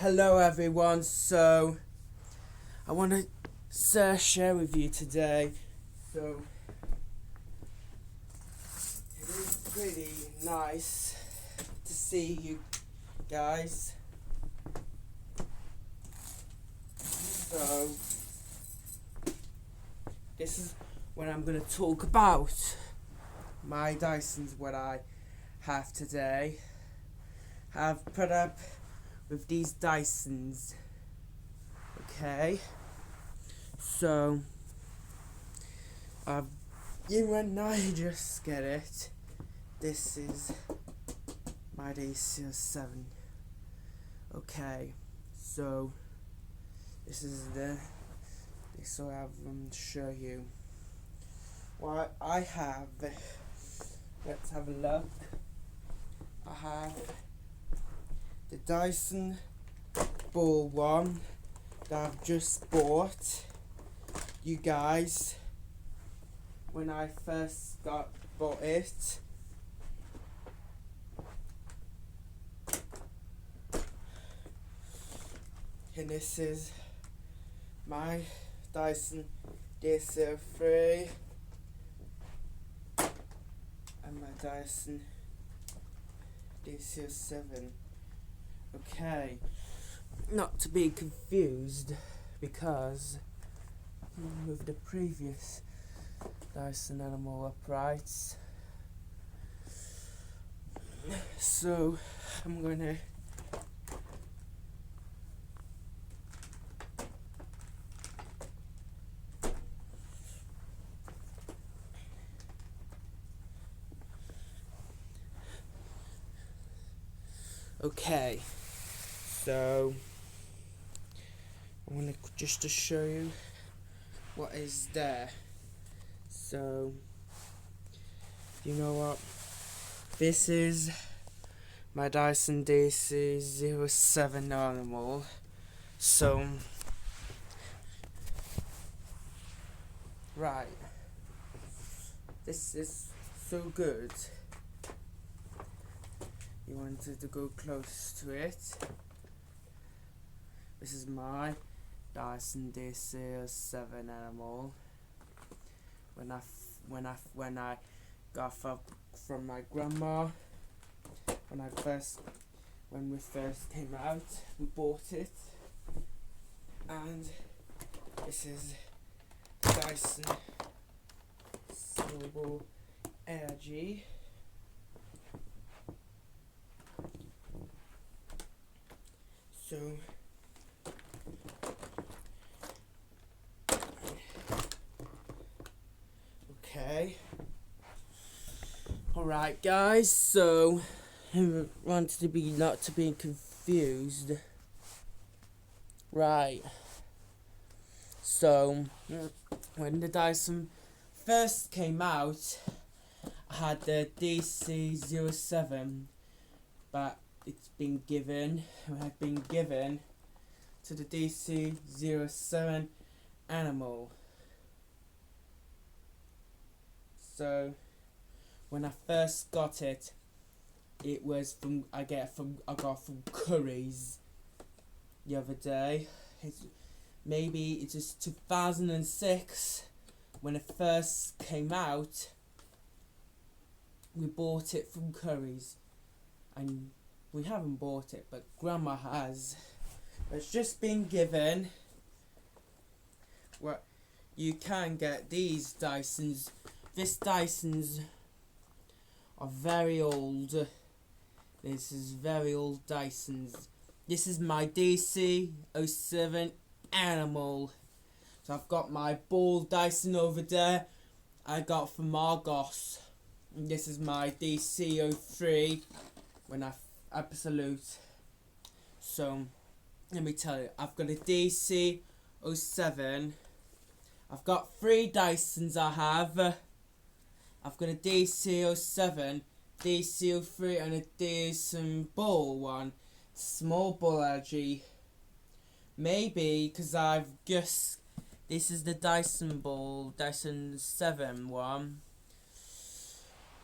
Hello everyone, so I want to share with you today, so it is pretty nice to see you guys. So this is what I'm going to talk about, my Dysons, what I have today. I've put up with these Dysons, okay, so you and I just get it. This is my dc07. Okay, so this is so I have show you what I have. Let's have a look. I have the Dyson ball one that I've just bought. You guys, when I first bought it, and this is my Dyson dc03 and my Dyson dc07. Okay, not to be confused, because with the previous Dyson animal uprights, so I'm gonna okay, so I want just to show you what is there. So you know what, this is my Dyson dc07 animal. So right, this is so good. You wanted to go close to it. This is my Dyson dc07 animal. When I got from my grandma, when we first came out, we bought it, and this is Dyson allergy. So okay, alright guys, so I wanted to be not to be confused. Right, so when the Dyson first came out, I had the dc07, but I've been given to the dc07 animal. So when I first got it, it was I got from Curry's the other day. Maybe it was 2006 when it first came out. We bought it from Curry's, and we haven't bought it, but Grandma has. It's just been given. Well, you can get these Dysons. This Dysons are very old. This is very old Dysons. This is my dc07 animal. So I've got my ball Dyson over there I got from Argos. And this is my dc03 when I absolute. So let me tell you, I've got a dc07. I've got 3 Dysons. I've got a dc07, dc03 and a Dyson ball one. Small ball allergy. Maybe because this is the Dyson ball, Dyson 7 one.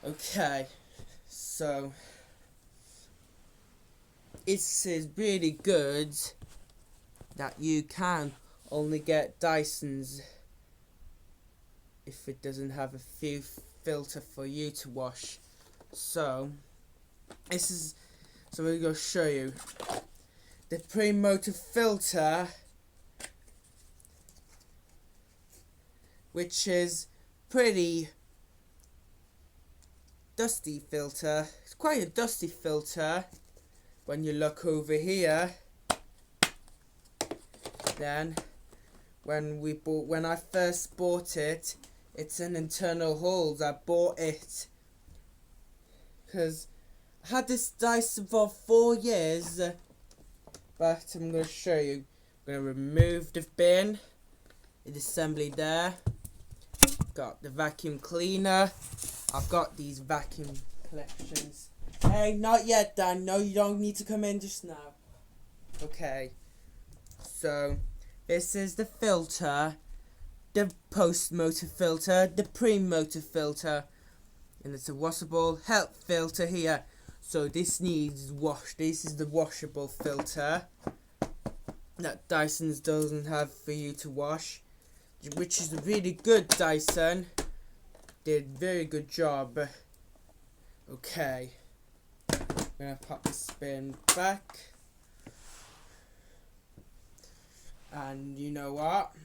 Okay, so it's really good that you can only get Dysons if it doesn't have a few filter for you to wash. So we're going to show you the pre-motor filter, which is pretty dusty filter. It's quite a dusty filter when you look over here. Then when I first bought it, it's an internal holes. I bought it because I had this Dyson for 4 years, but I'm going to show you. I'm going to remove the bin, the assembly there. Got the vacuum cleaner. I've got these vacuum collections. Hey, not yet, Dan. No, you don't need to come in just now. Okay. So, this is the filter. The post-motor filter. The pre-motor filter. And it's a washable help filter here. So, this needs wash. This is the washable filter that Dyson's doesn't have for you to wash, which is a really good Dyson. Did a very good job. Okay. I'm gonna pop this bin back. And you know what?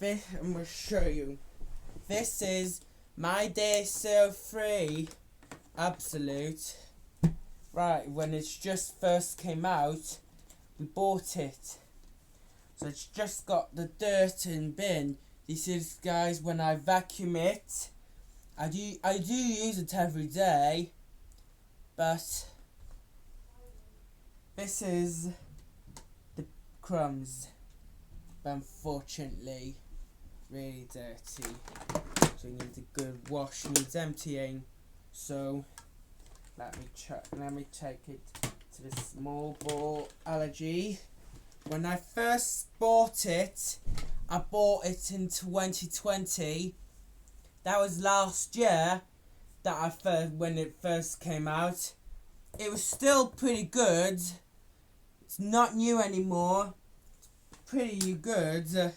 I'm gonna show you. This is my dc03 Absolute. Right, when it just first came out, we bought it. So it's just got the dirt in bin. This is, guys, when I vacuum it. I do use it every day, but this is the crumbs. But unfortunately, really dirty. So you need a good wash. Needs emptying. So let me take it to the small ball allergy. When I first bought it, I bought it in 2020. That was last year when it first came out. It was still pretty good. It's not new anymore. It's pretty good. It's a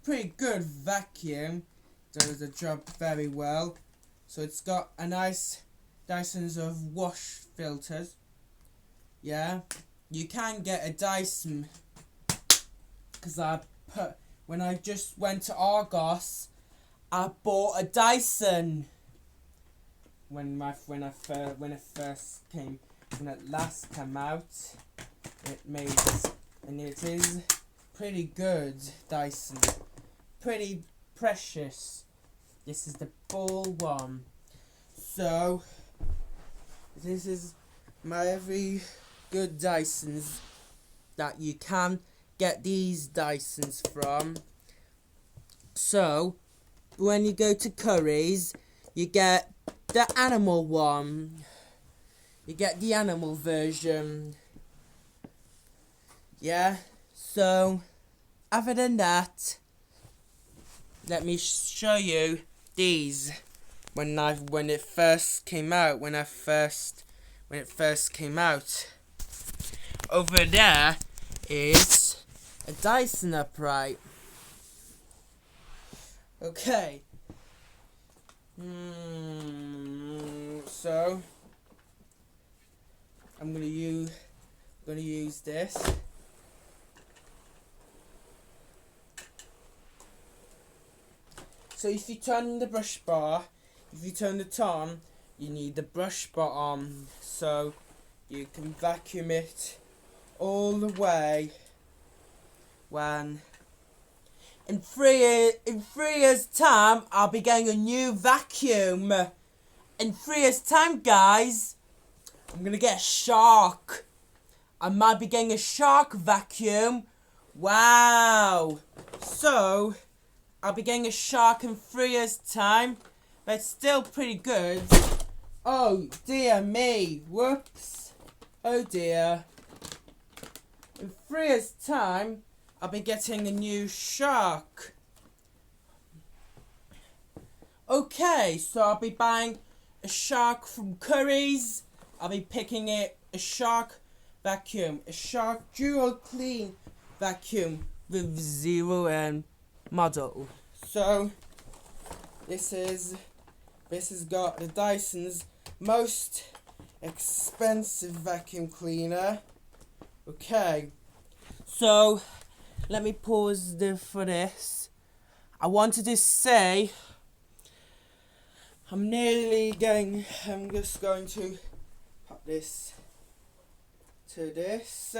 pretty good vacuum. Does the job very well. So it's got a nice Dyson's of wash filters. Yeah, you can get a Dyson. Because when I just went to Argos, I bought a Dyson when it last came out. And it is pretty good Dyson, pretty precious. This is the ball one. So this is my every good Dysons that you can get these Dysons from. So when you go to Curry's, you get the animal one. You get the animal version. Yeah. So other than that, let me show you these. When it first came out. When it first came out. Over there is a Dyson upright. Okay. So I'm gonna use this. So if you turn the brush bar, if you turn it on, you need the brush bar on, so you can vacuum it all the way. When in 3 years' time, I'll be getting a new vacuum. In 3 years' time, guys, I'm gonna get a shark. I might be getting a shark vacuum. Wow. So I'll be getting a shark in 3 years' time, but it's still pretty good. Oh dear me. Whoops. Oh dear. In 3 years' time, I'll be getting a new shark. Okay, so I'll be buying a shark from Curry's. I'll be picking a shark vacuum, a Shark Duo Clean vacuum with 0 model. So this has got the Dyson's most expensive vacuum cleaner. Okay, so let me pause for this. I wanted to say I'm just going to pop this to this.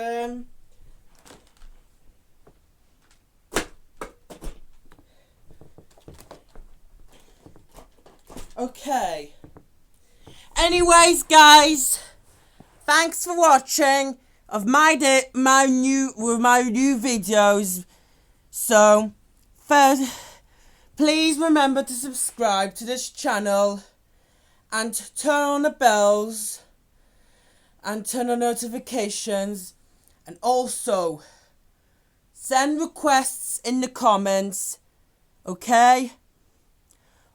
Okay. Anyways, guys, thanks for watching of my new videos. So, first, please remember to subscribe to this channel and turn on the bells and turn on notifications, and also send requests in the comments. Okay?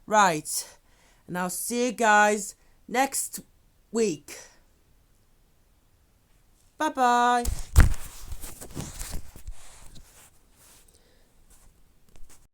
Right. And I'll see you guys next week. Bye bye.